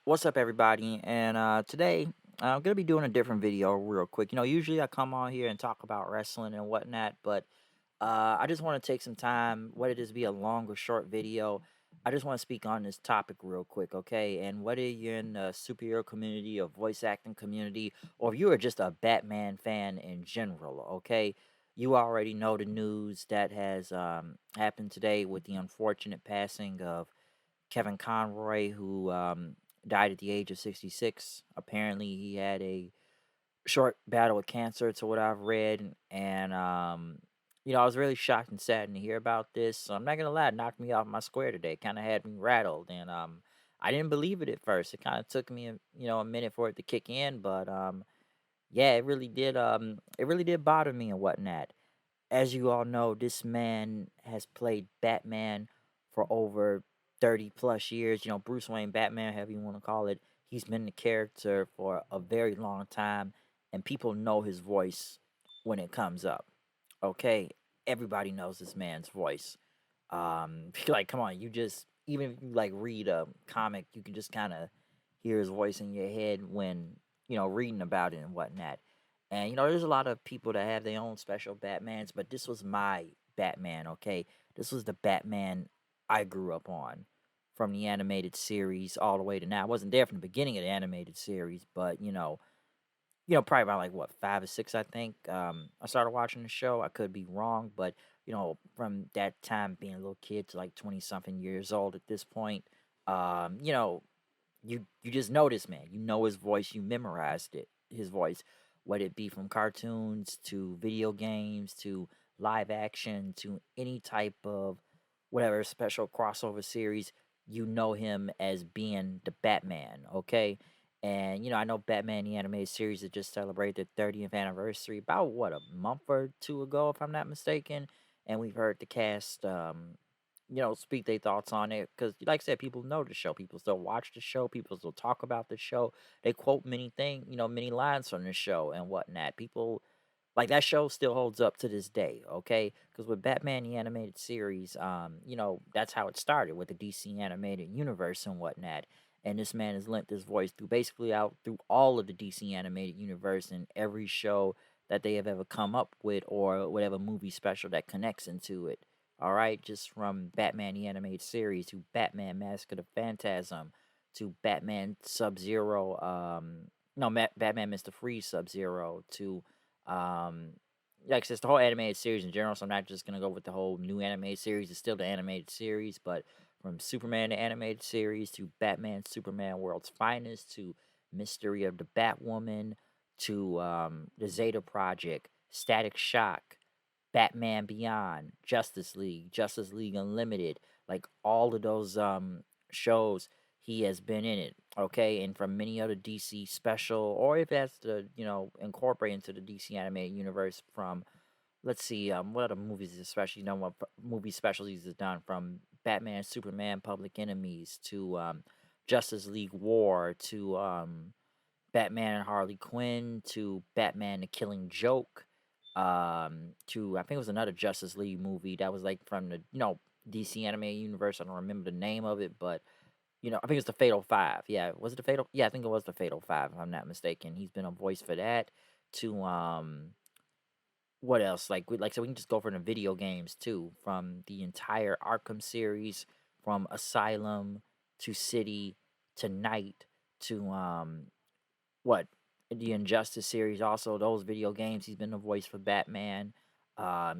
What's up, everybody? And today I'm gonna be doing a different video real quick. Usually I come on here and talk about wrestling and whatnot, but I just want to take some time, whether this be a long or short video. I just want to speak on this topic real quick, okay? And whether you're in the superhero community or voice acting community, or if you are just a Batman fan in general, okay? You already know the news that has happened today with the unfortunate passing of Kevin Conroy, who died at the age of 66. Apparently, he had a short battle with cancer, to what I've read. And, I was really shocked and saddened to hear about this. So I'm not going to lie, it knocked me off my square today. Kind of had me rattled. And I didn't believe it at first. It kind of took me, a minute for it to kick in. But yeah, it really did. It really did bother me and whatnot. As you all know, this man has played Batman for over 30 plus years. Bruce Wayne, Batman, however you want to call it. He's been the character for a very long time, and people know his voice when it comes up. Okay? Everybody knows this man's voice. Like, come on, even if you like read a comic, you can just kind of hear his voice in your head when, reading about it and whatnot. And there's a lot of people that have their own special Batmans, but this was my Batman, okay? This was the Batman I grew up on from the animated series all the way to now. I wasn't there from the beginning of the animated series, but probably about like what, 5 or 6, I think. I started watching the show. I could be wrong, but from that time being a little kid to like 20 something years old at this point, um, you know, you just know this man. You know his voice. You memorized his voice, whether it be from cartoons to video games to live action to any type of whatever special crossover series. You know him as being the Batman, okay? And I know Batman the animated series that just celebrated their 30th anniversary about what, a month or two ago, if I'm not mistaken. And we've heard the cast speak their thoughts on it. Because, like I said, people know the show. People still watch the show. People still talk about the show. They quote many things, many lines from the show and whatnot. People like that show still holds up to this day, okay? Because with Batman the animated series, that's how it started with the DC animated universe and whatnot. And this man has lent his voice through basically out through all of the DC animated universe and every show that they have ever come up with or whatever movie special that connects into it. All right, just from Batman the animated series to Batman Mask of the Phantasm to Batman Sub Zero, no, Batman Mr. Freeze Sub Zero to um, like I said, it's the whole animated series in general. So I'm not just gonna go with the whole new animated series. It's still the animated series, but from Superman the animated series to Batman Superman World's Finest to Mystery of the Batwoman to the Zeta Project, Static Shock, Batman Beyond, Justice League Unlimited, like all of those shows he has been in it, okay? And from many other DC special or if that's the, incorporate into the DC animated universe from let's see, what other movies especially what movie specialties is done from Batman, Superman, Public Enemies to Justice League War to Batman and Harley Quinn to Batman the Killing Joke, to I think it was another Justice League movie that was like from the DC animated universe. I don't remember the name of it, but I think it's the Fatal Five. Yeah, was it the Fatal? Yeah, I think it was the Fatal Five. If I'm not mistaken, he's been a voice for that. To what else? So we can just go for the video games too, from the entire Arkham series, from Asylum to City to Night to what the Injustice series. Also, those video games, he's been the voice for Batman.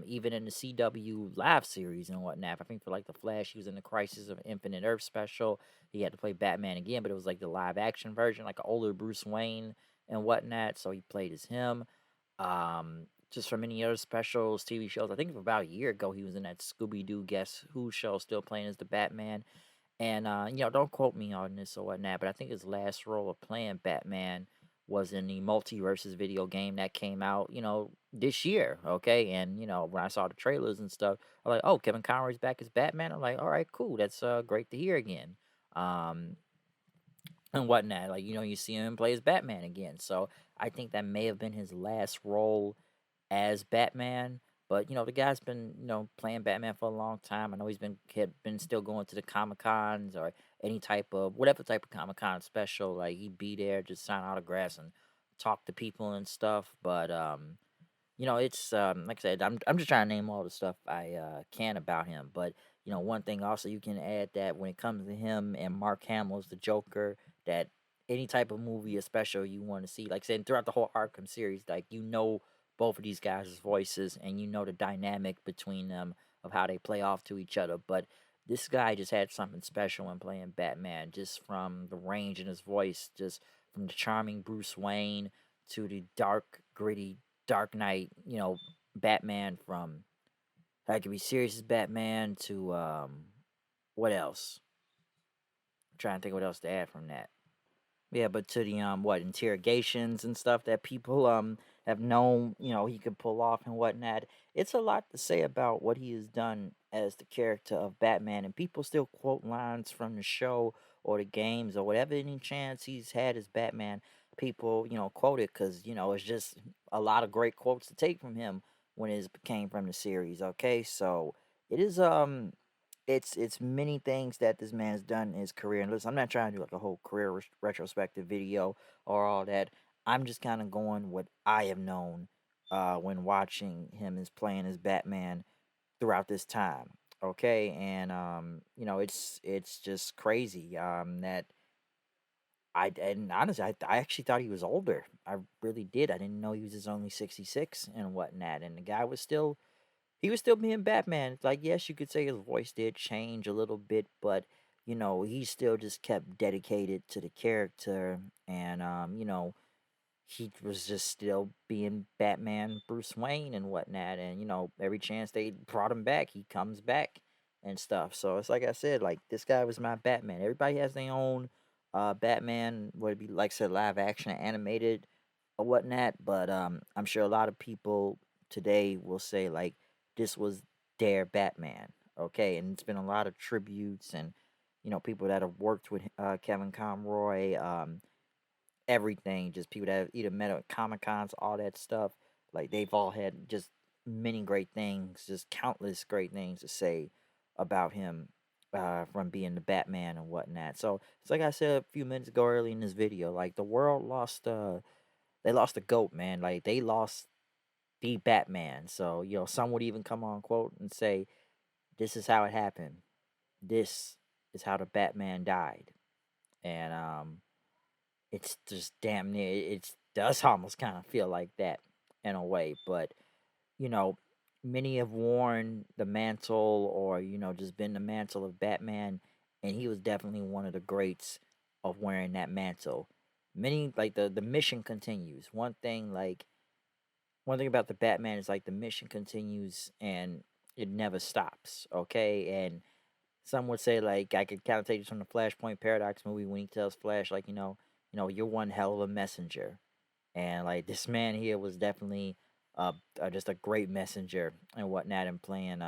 Even in the CW live series and whatnot. I think for like the Flash, he was in the Crisis of Infinite Earth special. He had to play Batman again, but it was like the live action version, like an older Bruce Wayne and whatnot. So he played as him. Just from many other specials, TV shows. I think about a year ago, he was in that Scooby Doo Guess Who show, still playing as the Batman. And don't quote me on this or whatnot, but I think his last role of playing Batman was in the Multiverses video game that came out, this year. Okay, and when I saw the trailers and stuff, I'm like, oh, Kevin Conroy's back as Batman. I'm like, all right, cool, that's great to hear again. Um, and whatnot, like you see him play as Batman again. So I think that may have been his last role as Batman. But the guy's been playing Batman for a long time. I know he's been still going to the Comic Cons or any type of whatever type of Comic Con special. Like he'd be there, just sign autographs and talk to people and stuff. But it's like I said, I'm just trying to name all the stuff I can about him. But one thing also you can add that when it comes to him and Mark Hamill's the Joker, that any type of movie or special you want to see, like I said, throughout the whole Arkham series, like both of these guys' voices and the dynamic between them of how they play off to each other. But this guy just had something special when playing Batman, just from the range in his voice, just from the charming Bruce Wayne to the dark, gritty Dark Knight, Batman from I could be serious as Batman to what else? I'm trying to think what else to add from that. Yeah, but to the what interrogations and stuff that people have known, he could pull off and whatnot. It's a lot to say about what he has done as the character of Batman, and people still quote lines from the show or the games or whatever any chance he's had as Batman. People, quote it because it's just a lot of great quotes to take from him when it came from the series. Okay, so it is it's many things that this man has done in his career. And listen, I'm not trying to do like a whole career retrospective video or all that. I'm just kind of going what I have known when watching him as playing as Batman throughout this time. Okay, and it's just crazy that and honestly I actually thought he was older. I really did. I didn't know he was just only 66 and whatnot. And the guy was still he was still being Batman. It's like, yes, you could say his voice did change a little bit, but he still just kept dedicated to the character, and he was just still being Batman, Bruce Wayne, and whatnot. And every chance they brought him back, he comes back and stuff. So it's like I said, like this guy was my Batman. Everybody has their own Batman, would it be like I said, live action, animated, or whatnot. But I'm sure a lot of people today will say like this was their Batman. Okay, and it's been a lot of tributes and people that have worked with Kevin Conroy. Everything, just people that have either met at Comic Cons, all that stuff. Like they've all had just many great things, just countless great things to say about him from being the Batman and whatnot. So it's like I said a few minutes ago early in this video, like the world lost they lost the GOAT, man. Like they lost the Batman. So, some would even come on quote and say, this is how it happened. This is how the Batman died. And it's just damn near it does almost kind of feel like that in a way. But you know many have worn the mantle or just been the mantle of Batman, and he was definitely one of the greats of wearing that mantle. Many like the mission continues. One thing about the Batman is like the mission continues and it never stops. Okay, and some would say like I could kind of take this from the Flashpoint Paradox movie when he tells Flash like you're one hell of a messenger, and like this man here was definitely just a great messenger and whatnot, and playing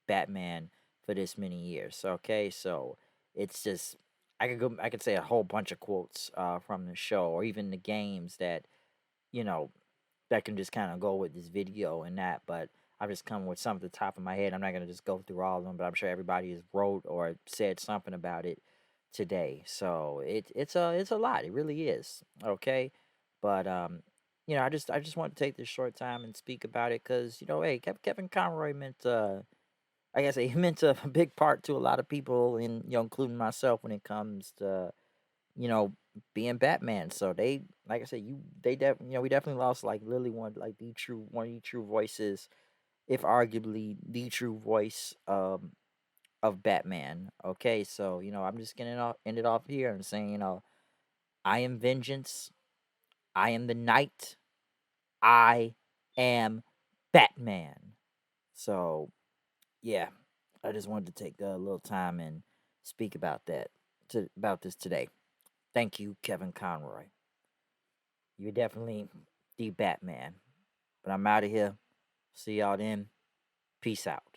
Batman for this many years. Okay, so it's just I could say a whole bunch of quotes from the show or even the games that you know that can just kind of go with this video and that. But I'm just coming with some at the top of my head. I'm not gonna just go through all of them, but I'm sure everybody has wrote or said something about it today. So it's a lot. It really is. Okay, but I just want to take this short time and speak about it because hey, Kevin Conroy meant I guess he meant a big part to a lot of people, and including myself when it comes to you know, being Batman. So they, like I said, we definitely lost like literally one of the true voices, if arguably the true voice of Batman. Okay, so I'm just gonna end it off here and saying, I am vengeance, I am the night, I am Batman. So yeah, I just wanted to take a little time and speak about about this today. Thank you, Kevin Conroy. You're definitely the Batman. But I'm out of here. See y'all then. Peace out.